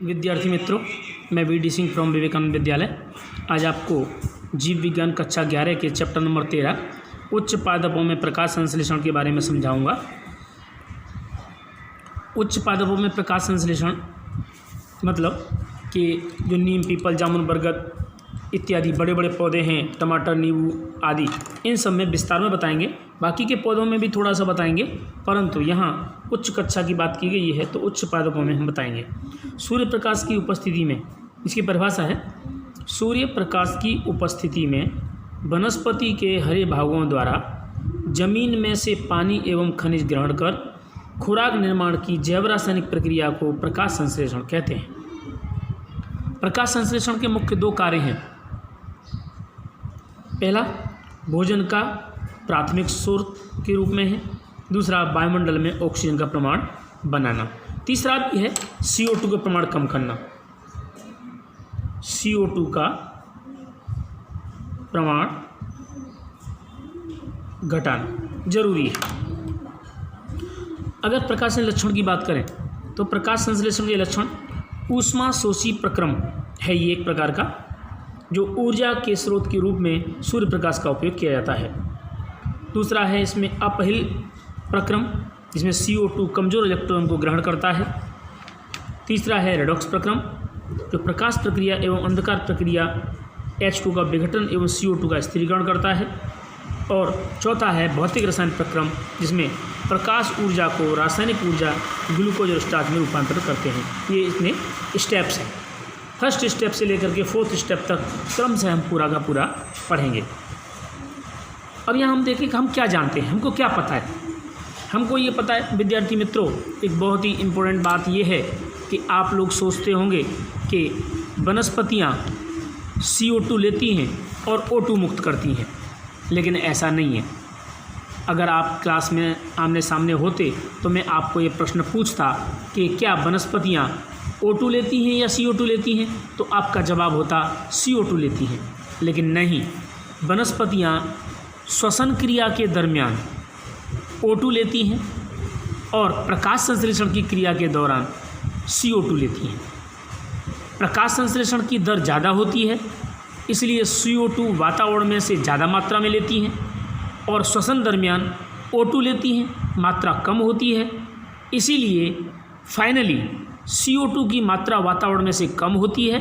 विद्यार्थी मित्रों, मैं V D Singh from Vivekananda Vidyalaya आज आपको जीव विज्ञान कक्षा 11 के चैप्टर नंबर 13 उच्च पादपों में प्रकाश संश्लेषण के बारे में समझाऊंगा। उच्च पादपों में प्रकाश संश्लेषण मतलब कि जो नीम, पीपल, जामुन, बरगद इत्यादि बड़े बड़े पौधे हैं, टमाटर, नींबू आदि, इन सब में विस्तार में बताएंगे। बाकी के पौधों में भी थोड़ा सा बताएंगे, परंतु यहाँ उच्च कक्षा की बात की गई है तो उच्च पादपों में हम बताएंगे। सूर्य प्रकाश की उपस्थिति में, इसकी परिभाषा है, सूर्य प्रकाश की उपस्थिति में वनस्पति के हरे भागों द्वारा जमीन में से पानी एवं खनिज ग्रहण कर खुराक निर्माण की जैव रासायनिक प्रक्रिया को प्रकाश संश्लेषण कहते हैं। प्रकाश संश्लेषण के मुख्य दो कार्य हैं। पहला भोजन का प्राथमिक स्रोत के रूप में है, दूसरा वायुमंडल में ऑक्सीजन का प्रमाण बनाना, तीसरा यह है CO2 का प्रमाण कम करना। CO2 का प्रमाण घटाना जरूरी है। अगर प्रकाश लक्षण की बात करें तो प्रकाश संश्लेषण के लक्षण ऊष्मा शोषी प्रक्रम है, ये एक प्रकार का जो ऊर्जा के स्रोत के रूप में सूर्य प्रकाश का उपयोग किया जाता है। दूसरा है इसमें अपहिल प्रक्रम, जिसमें CO2 कमजोर इलेक्ट्रॉन को ग्रहण करता है। तीसरा है रेडॉक्स प्रक्रम, जो प्रकाश प्रक्रिया एवं अंधकार प्रक्रिया H2 का विघटन एवं CO2 का स्थिरीकरण करता है। और चौथा है भौतिक रसायन प्रक्रम, जिसमें प्रकाश ऊर्जा को रासायनिक ऊर्जा ग्लूकोज और स्टार्च में रूपांतरित करते हैं। ये इसमें स्टेप्स हैं। फर्स्ट स्टेप से लेकर के फोर्थ स्टेप तक क्रम से हम पूरा का पूरा पढ़ेंगे। अब यहाँ हम देखें कि हम क्या जानते हैं, हमको क्या पता है। हमको ये पता है विद्यार्थी मित्रों, एक बहुत ही इम्पोर्टेंट बात ये है कि आप लोग सोचते होंगे कि वनस्पतियाँ CO2 लेती हैं और O2 मुक्त करती हैं, लेकिन ऐसा नहीं है। अगर आप क्लास में आमने सामने होते तो मैं आपको ये प्रश्न पूछता कि क्या वनस्पतियाँ O2 लेती हैं या CO2 लेती हैं, तो आपका जवाब होता CO2 लेती हैं। लेकिन नहीं, वनस्पतियाँ श्वसन क्रिया के दरमियान O2 लेती हैं और प्रकाश संश्लेषण की क्रिया के दौरान CO2 लेती हैं। प्रकाश संश्लेषण की दर ज़्यादा होती है, इसलिए CO2 वातावरण में से ज़्यादा मात्रा में लेती हैं, और श्वसन दरमियान O2 लेती हैं, मात्रा कम होती है। इसीलिए फाइनली CO2 की मात्रा वातावरण में से कम होती है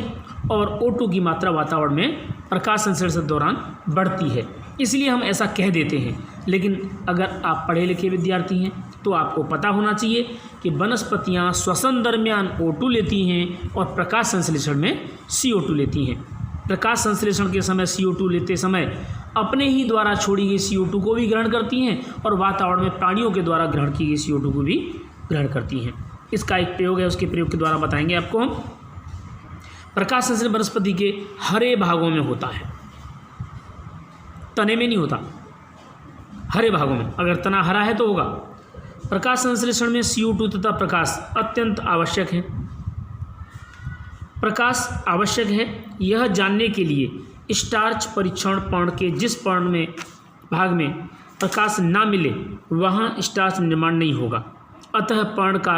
और O2 की मात्रा वातावरण में प्रकाश संश्लेषण के दौरान बढ़ती है। इसलिए हम ऐसा कह देते हैं। लेकिन अगर आप पढ़े लिखे विद्यार्थी हैं तो आपको पता होना चाहिए कि वनस्पतियाँ श्वसन दरमियान O2 लेती हैं और प्रकाश संश्लेषण में CO2 लेती हैं। प्रकाश संश्लेषण के समय CO2 लेते समय अपने ही द्वारा छोड़ी गई CO2 को भी ग्रहण करती हैं और वातावरण में प्राणियों के द्वारा ग्रहण की गई CO2 को भी ग्रहण करती हैं। इसका एक प्रयोग है, उसके प्रयोग के द्वारा बताएंगे आपको हम। प्रकाश संश्लेषण वनस्पति के हरे भागों में होता है, तने में नहीं होता, हरे भागों में। अगर तना हरा है तो होगा। प्रकाश संश्लेषण में CO2 तथा प्रकाश अत्यंत आवश्यक है। प्रकाश आवश्यक है यह जानने के लिए स्टार्च परीक्षण पर्ण के जिस पर्ण में भाग में प्रकाश ना मिले वहाँ स्टार्च निर्माण नहीं होगा। अतः पर्ण का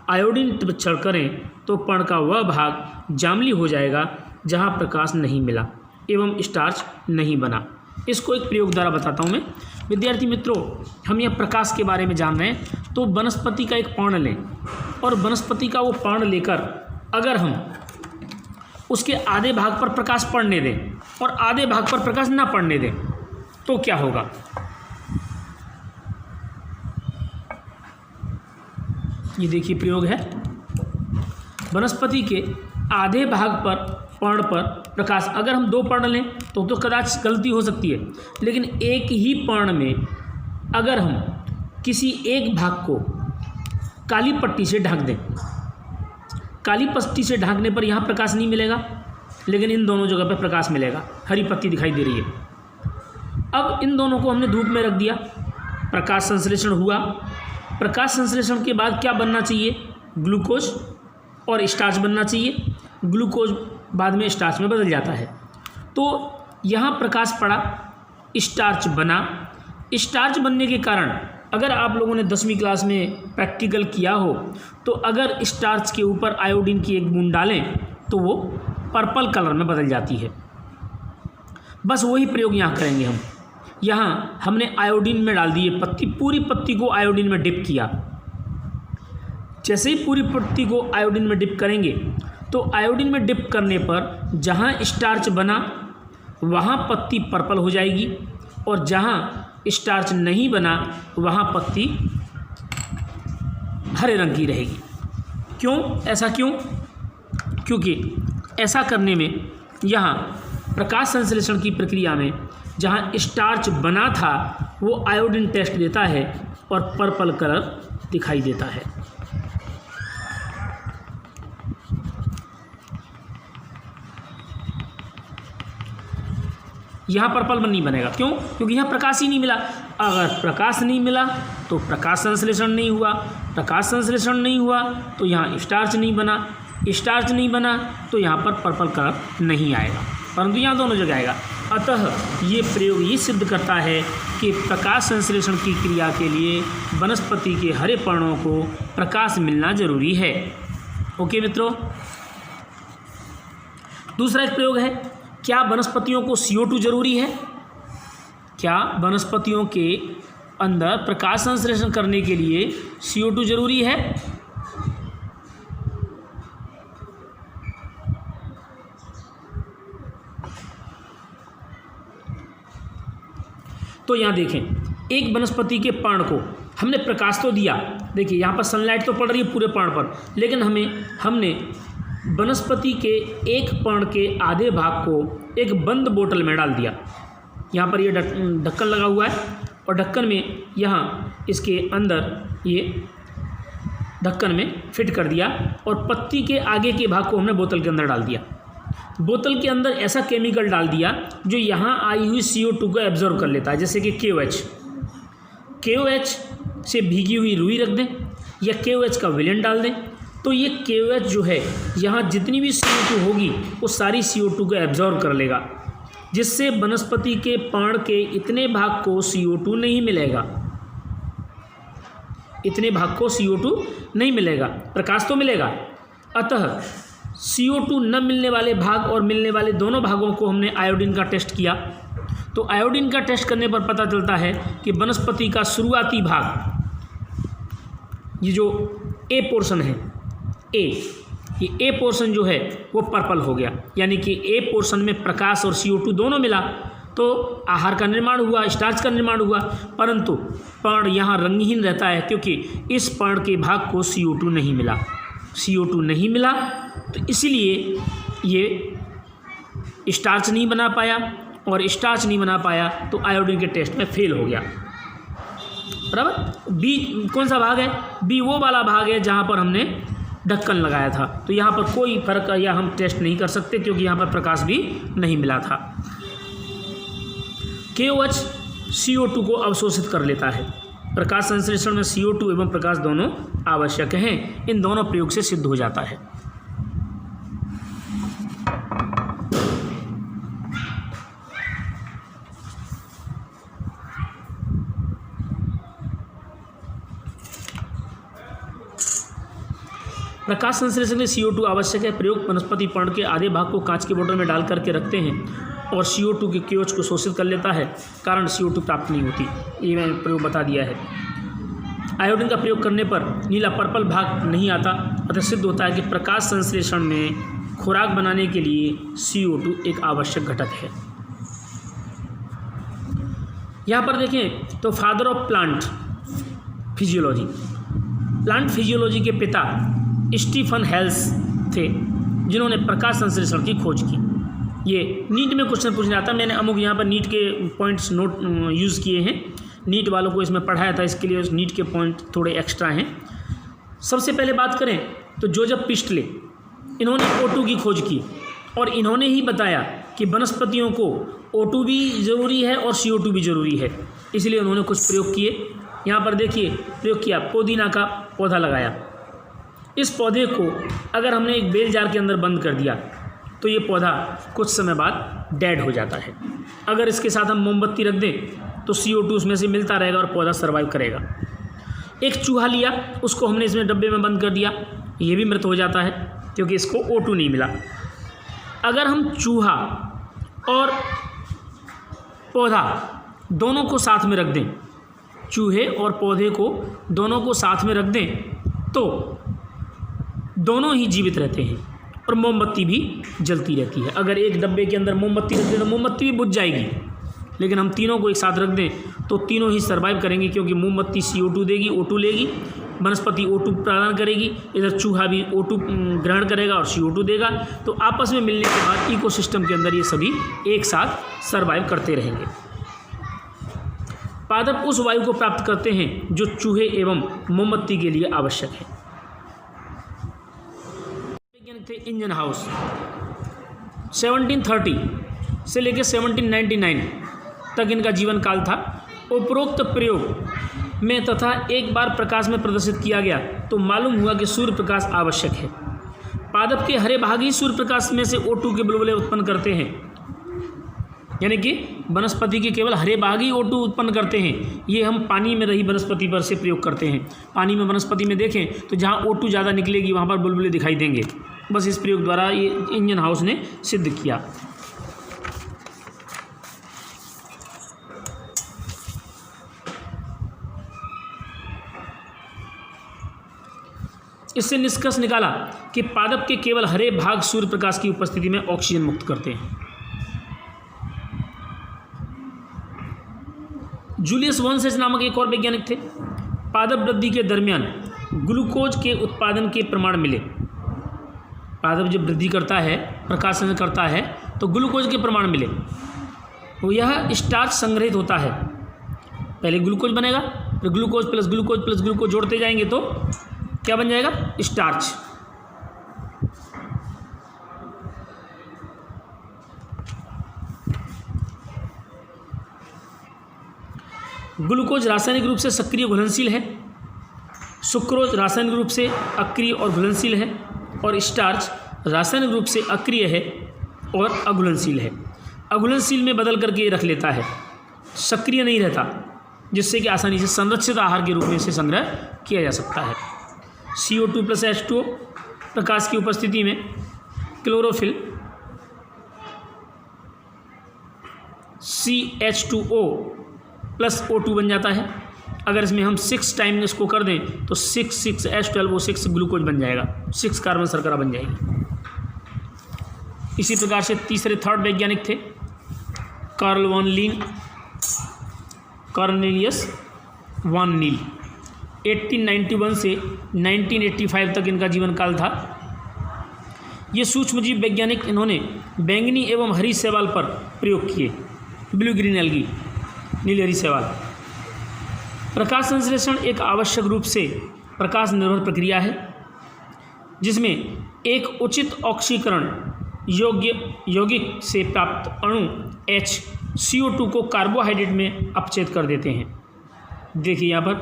आयोडीन परीक्षण करें तो पर्ण का वह भाग जामली हो जाएगा जहाँ प्रकाश नहीं मिला एवं स्टार्च नहीं बना। इसको एक प्रयोग द्वारा बताता हूँ मैं। विद्यार्थी मित्रों, हम यह प्रकाश के बारे में जान रहे हैं तो वनस्पति का एक पर्ण लें और वनस्पति का वो पर्ण लेकर अगर हम उसके आधे भाग पर प्रकाश पड़ने दें और आधे भाग पर प्रकाश ना पड़ने दें तो क्या होगा। ये देखिए प्रयोग है। वनस्पति के आधे भाग पर पर्ण पर प्रकाश, अगर हम 2 पर्ण लें तो कदाच गलती हो सकती है, लेकिन एक ही पर्ण में अगर हम किसी एक भाग को काली पट्टी से ढक दें, काली पट्टी से ढकने पर यहाँ प्रकाश नहीं मिलेगा, लेकिन इन दोनों जगह पर प्रकाश मिलेगा। हरी पत्ती दिखाई दे रही है। अब इन दोनों को हमने धूप में रख दिया, प्रकाश संश्लेषण हुआ। प्रकाश संश्लेषण के बाद क्या बनना चाहिए, ग्लूकोज और स्टार्च बनना चाहिए। ग्लूकोज बाद में स्टार्च में बदल जाता है। तो यहाँ प्रकाश पड़ा, स्टार्च बना। स्टार्च बनने के कारण अगर आप लोगों ने 10वीं क्लास में प्रैक्टिकल किया हो तो अगर स्टार्च के ऊपर आयोडीन की एक बूंद डालें तो वो पर्पल कलर में बदल जाती है। बस वही प्रयोग यहाँ करेंगे हम। यहाँ हमने आयोडीन में डाल दी पत्ती, पूरी पत्ती को आयोडीन में डिप किया। जैसे ही पूरी पत्ती को आयोडीन में डिप करेंगे तो आयोडीन में डिप करने पर जहाँ स्टार्च बना वहाँ पत्ती पर्पल हो जाएगी और जहाँ स्टार्च नहीं बना वहाँ पत्ती हरे रंग की रहेगी। क्यों? ऐसा क्यों? क्योंकि ऐसा करने में यहाँ प्रकाश संश्लेषण की प्रक्रिया में जहाँ स्टार्च बना था वो आयोडीन टेस्ट देता है और पर्पल कलर दिखाई देता है। यहाँ पर्पल नहीं बनेगा। क्यों? क्योंकि यहाँ प्रकाश ही नहीं मिला। अगर प्रकाश नहीं मिला तो प्रकाश संश्लेषण नहीं हुआ, प्रकाश संश्लेषण नहीं हुआ तो यहाँ स्टार्च नहीं बना, स्टार्च नहीं बना तो यहाँ पर पर्पल कलर नहीं आएगा, परंतु यहाँ दोनों जगह आएगा। अतः ये प्रयोग ये सिद्ध करता है कि प्रकाश संश्लेषण की क्रिया के लिए वनस्पति के हरे पर्णों को प्रकाश मिलना जरूरी है। ओके मित्रों, दूसरा एक प्रयोग है, क्या वनस्पतियों को CO2 जरूरी है? क्या वनस्पतियों के अंदर प्रकाश संश्लेषण करने के लिए CO2 जरूरी है? तो यहाँ देखें, एक वनस्पति के पर्ण को हमने प्रकाश तो दिया, देखिए यहाँ पर सनलाइट तो पड़ रही है पूरे पर्ण पर, लेकिन हमने वनस्पति के एक पर्ण के आधे भाग को एक बंद बोतल में डाल दिया। यहाँ पर ये ढक्कन लगा हुआ है और ढक्कन में यहाँ इसके अंदर ये ढक्कन में फिट कर दिया और पत्ती के आगे के भाग को हमने बोतल के अंदर डाल दिया। बोतल के अंदर ऐसा केमिकल डाल दिया जो यहाँ आई हुई CO2 को एब्जॉर्व कर लेता है, जैसे कि KOH से भीगी हुई रुई रख दें या KOH का विलेन डाल दें तो ये KOH जो है यहाँ जितनी भी CO2 होगी वो सारी CO2 को एब्जॉर्व कर लेगा, जिससे वनस्पति के पर्ण के इतने भाग को CO2 नहीं मिलेगा, इतने भाग को CO2 नहीं मिलेगा, प्रकाश तो मिलेगा। अतः CO2 न मिलने वाले भाग और मिलने वाले दोनों भागों को हमने आयोडीन का टेस्ट किया। तो आयोडीन का टेस्ट करने पर पता चलता है कि वनस्पति का शुरुआती भाग, ये जो A पोर्शन है, ये A पोर्शन जो है वो पर्पल हो गया, यानी कि A पोर्शन में प्रकाश और CO2 दोनों मिला तो आहार का निर्माण हुआ, स्टार्च का निर्माण हुआ, परंतु पर्ण यहाँ रंगहीन रहता है क्योंकि इस पर्ण के भाग को CO2 नहीं मिला। CO2 नहीं मिला तो इसलिए ये स्टार्च नहीं बना पाया और स्टार्च नहीं बना पाया तो आयोडीन के टेस्ट में फेल हो गया। बराबर। बी कौन सा भाग है? बी वो वाला भाग है जहाँ पर हमने ढक्कन लगाया था, तो यहाँ पर कोई फर्क या हम टेस्ट नहीं कर सकते क्योंकि यहाँ पर प्रकाश भी नहीं मिला था। KOH CO2 को अवशोषित कर लेता है। प्रकाश संश्लेषण में CO2 एवं प्रकाश दोनों आवश्यक हैं, इन दोनों प्रयोग से सिद्ध हो जाता है। प्रकाश संश्लेषण में CO2 आवश्यक है। प्रयोग वनस्पति पर्ण के आधे भाग को कांच की बोतल में डाल करके रखते हैं और CO2 के KOH को शोषित कर लेता है, कारण CO2 प्राप्त नहीं होती। ये मैंने प्रयोग बता दिया है। आयोडीन का प्रयोग करने पर नीला पर्पल भाग नहीं आता, अतः सिद्ध होता है कि प्रकाश संश्लेषण में खुराक बनाने के लिए CO2 एक आवश्यक घटक है। यहाँ पर देखें तो father of plant physiology, plant physiology के पिता स्टीफन हेल्स थे जिन्होंने प्रकाश संश्लेषण की खोज की। ये नीट में क्वेश्चन पूछने आता, मैंने अमुक यहाँ पर नीट के पॉइंट्स नोट यूज़ किए हैं, नीट वालों को इसमें पढ़ाया था, इसके लिए उस नीट के पॉइंट थोड़े एक्स्ट्रा हैं। सबसे पहले बात करें तो जोसेफ प्रिस्टले, इन्होंने O2 की खोज की और इन्होंने ही बताया कि वनस्पतियों को O2 भी ज़रूरी है और CO2 भी ज़रूरी है, इसलिए उन्होंने कुछ प्रयोग किए। यहाँ पर देखिए प्रयोग किया, पुदीना का पौधा लगाया। इस पौधे को अगर हमने एक बेल जार के अंदर बंद कर दिया तो ये पौधा कुछ समय बाद डेड हो जाता है। अगर इसके साथ हम मोमबत्ती रख दें तो CO2 उसमें से मिलता रहेगा और पौधा सर्वाइव करेगा। एक चूहा लिया, उसको हमने इसमें डब्बे में बंद कर दिया, ये भी मृत हो जाता है क्योंकि इसको O2 नहीं मिला। अगर हम चूहा और पौधा दोनों को साथ में रख दें, चूहे और पौधे को दोनों को साथ में रख दें तो दोनों ही जीवित रहते हैं और मोमबत्ती भी जलती रहती है। अगर एक डब्बे के अंदर मोमबत्ती रख दें तो मोमबत्ती भी बुझ जाएगी, लेकिन हम तीनों को एक साथ रख दें तो तीनों ही सर्वाइव करेंगे क्योंकि मोमबत्ती CO2 देगी, O2 लेगी, वनस्पति O2 प्रदान करेगी, इधर चूहा भी O2 ग्रहण करेगा और CO2 देगा। तो आपस में मिलने के बाद इकोसिस्टम के अंदर ये सभी एक साथ सर्वाइव करते रहेंगे। पादप उस वायु को प्राप्त करते हैं जो चूहे एवं मोमबत्ती के लिए आवश्यक है। वैज्ञानिक थे इंजन हाउस। 1730 से लेकर 1799 तक इनका जीवन काल था। उपरोक्त प्रयोग में तथा एक बार प्रकाश में प्रदर्शित किया गया तो मालूम हुआ कि सूर्य प्रकाश आवश्यक है। पादप के हरे भाग ही सूर्य प्रकाश में से O2 के बुलबुले उत्पन्न करते हैं, यानी कि वनस्पति के केवल हरे भाग ही O2 उत्पन्न करते हैं। ये हम पानी में रही वनस्पति पर से प्रयोग करते हैं। पानी में वनस्पति में देखें तो जहाँ O2 ज़्यादा निकलेगी वहाँ पर बुलबुले दिखाई देंगे। बस इस प्रयोग द्वारा ये इंजन हाउस ने सिद्ध किया। इससे निष्कर्ष निकाला कि पादप के केवल हरे भाग सूर्य प्रकाश की उपस्थिति में ऑक्सीजन मुक्त करते हैं। जूलियस वॉन्सेज नामक एक और वैज्ञानिक थे। पादप वृद्धि के दरमियान ग्लूकोज के उत्पादन के प्रमाण मिले। पादप जब वृद्धि करता है, प्रकाश संश्लेषण करता है तो ग्लूकोज के प्रमाण मिले। तो यह स्टार्च संग्रहित होता है। पहले ग्लूकोज बनेगा, फिर ग्लूकोज प्लस ग्लूकोज जोड़ते जाएंगे तो क्या बन जाएगा? स्टार्च। ग्लूकोज रासायनिक रूप से सक्रिय घुलनशील है, सुक्रोज रासायनिक रूप से अक्रिय और घुलनशील है, और स्टार्च रासायनिक रूप से अक्रिय है और अघुलनशील है। अघुलनशील में बदल करके रख लेता है, सक्रिय नहीं रहता, जिससे कि आसानी से संरक्षित आहार के रूप में इसे संग्रह किया जा सकता है। CO2 प्लस H2O प्रकाश की उपस्थिति में क्लोरोफिल CH2O प्लस O2 बन जाता है। अगर इसमें हम 6 टाइम इसको कर दें तो 6H12O6 ग्लूकोज बन जाएगा, 6 कार्बन शर्करा बन जाएगी। इसी प्रकार से थर्ड वैज्ञानिक थे कॉर्नेलियस वॉन नील। 1891 से 1985 तक इनका जीवन काल था। ये सूक्ष्मजीव वैज्ञानिक इन्होंने बैंगनी एवं हरी शैवाल पर प्रयोग किए। ब्लू ग्रीन एल्गी, नीली हरी शैवाल। प्रकाश संश्लेषण एक आवश्यक रूप से प्रकाश निर्भर प्रक्रिया है जिसमें एक उचित ऑक्सीकरण यौगिक से प्राप्त अणु H CO2 को कार्बोहाइड्रेट में अपचेत कर देते हैं। देखिए यहाँ पर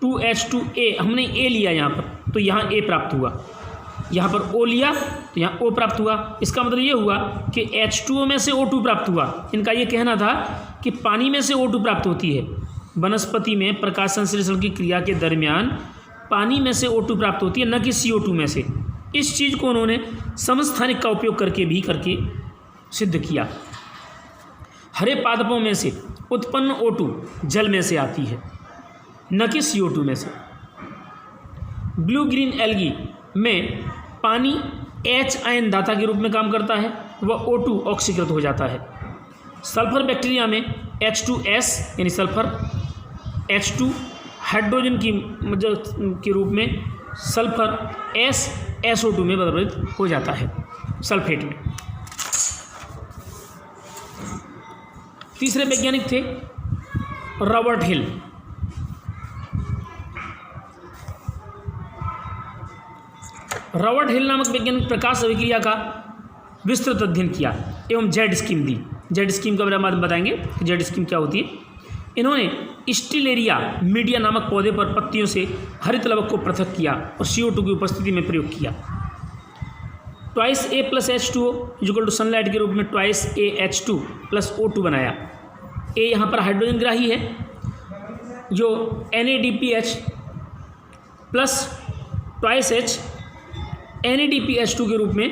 2H2A हमने A लिया यहाँ पर, तो यहाँ A प्राप्त हुआ। यहाँ पर O लिया तो यहाँ O प्राप्त हुआ। इसका मतलब ये हुआ कि H2O में से O2 प्राप्त हुआ। इनका ये कहना था कि पानी में से O2 प्राप्त होती है। वनस्पति में प्रकाश संश्लेषण की क्रिया के दरमियान पानी में से O2 प्राप्त होती है, न कि CO2 में से। इस चीज़ को उन्होंने समस्थानिक का उपयोग करके सिद्ध किया। हरे पादपों में से उत्पन्न O2 जल में से आती है, न कि CO2 में से। ब्लू ग्रीन एल्गी में पानी H आयन दाता के रूप में काम करता है, वह O2 ऑक्सीकृत हो जाता है। सल्फर बैक्टीरिया में H2S यानी सल्फर, H2 हाइड्रोजन के रूप में सल्फर S SO2 में परिवर्तित हो जाता है, सल्फेट में। तीसरे वैज्ञानिक थे रॉबर्ट हिल। रॉबर्ट हिल नामक वैज्ञानिक प्रकाश अभिक्रिया का विस्तृत अध्ययन किया एवं जेड स्कीम दी। जेड स्कीम का बारे में बताएंगे, जेड स्कीम क्या होती है। इन्होंने स्टिलेरिया मीडिया नामक पौधे पर पत्तियों से हरित लवक को पृथक किया और CO2 की उपस्थिति में प्रयोग किया। Twice A plus H2O equal to sunlight के रूप में ट्वाइस AH2 प्लस O2 बनाया। ए यहाँ पर हाइड्रोजन ग्राही है जो NADPH plus twice H NADPH2 के रूप में।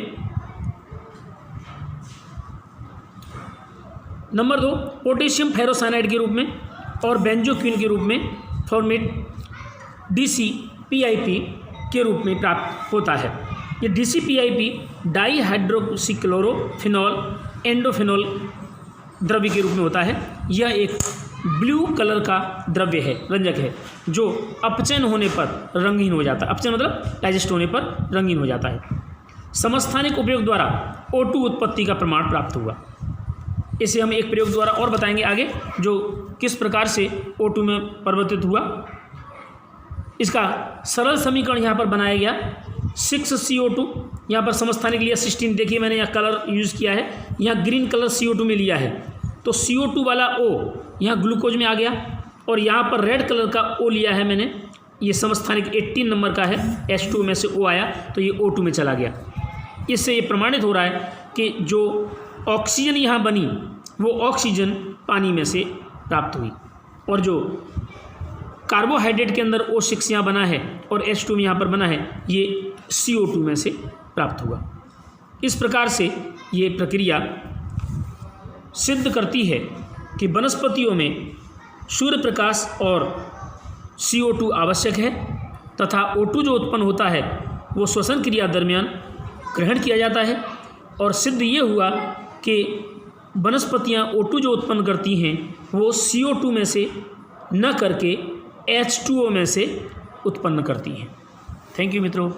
नंबर 2 पोटेशियम फेरोसाइनाइड के रूप में और बेंजोक्विन के रूप में फॉर्मेट DCPIP के रूप में प्राप्त होता है। ये DCPIP डाई हाइड्रोक्सीक्लोरोफिनॉल एंडोफिनॉल द्रव्य के रूप में होता है। यह एक ब्लू कलर का द्रव्य है, रंजक है, जो अपचयन होने पर रंगीन हो जाता है। अपचयन मतलब डाइजेस्ट होने पर रंगीन हो जाता है। समस्थानिक उपयोग द्वारा O2 उत्पत्ति का प्रमाण प्राप्त हुआ। इसे हम एक प्रयोग द्वारा और बताएंगे आगे, जो किस प्रकार से O2 में परिवर्तित हुआ। इसका सरल समीकरण यहाँ पर बनाया गया 6CO2। यहाँ पर समस्थानिक लिया 16, देखिए मैंने यहाँ कलर यूज़ किया है, यहाँ ग्रीन कलर CO2 में लिया है, तो CO2 वाला O यहाँ ग्लूकोज में आ गया, और यहाँ पर रेड कलर का O लिया है मैंने, ये समस्थानिक 18 नंबर का है, H2 में से O आया तो ये O2 में चला गया। इससे ये प्रमाणित हो रहा है कि जो ऑक्सीजन यहाँ बनी वो ऑक्सीजन पानी में से प्राप्त हुई, और जो कार्बोहाइड्रेट के अंदर O6 यहाँ बना है और H2 में यहाँ पर बना है, ये CO2 में से प्राप्त हुआ। इस प्रकार से ये प्रक्रिया सिद्ध करती है कि वनस्पतियों में सूर्य प्रकाश और CO2 आवश्यक है, तथा O2 जो उत्पन्न होता है वो श्वसन क्रिया दरमियान ग्रहण किया जाता है। और सिद्ध ये हुआ कि वनस्पतियाँ O2 जो उत्पन्न करती हैं वो CO2 में से न करके H2O में से उत्पन्न करती हैं। थैंक यू मित्रों।